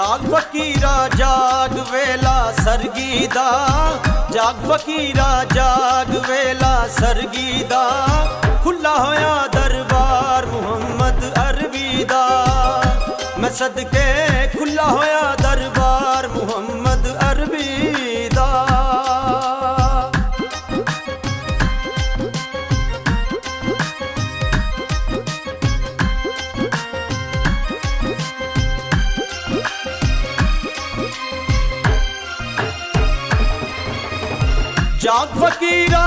जाग फकीरा जाग वेला सरगीदा, जाग फकीरा जाग वेला सरगीदा, खुला होया दरबार मुहम्मद अरबी दा। मैं सदके खुला होया दरबार मुहम्मद अरबी दा। जाग फकीरा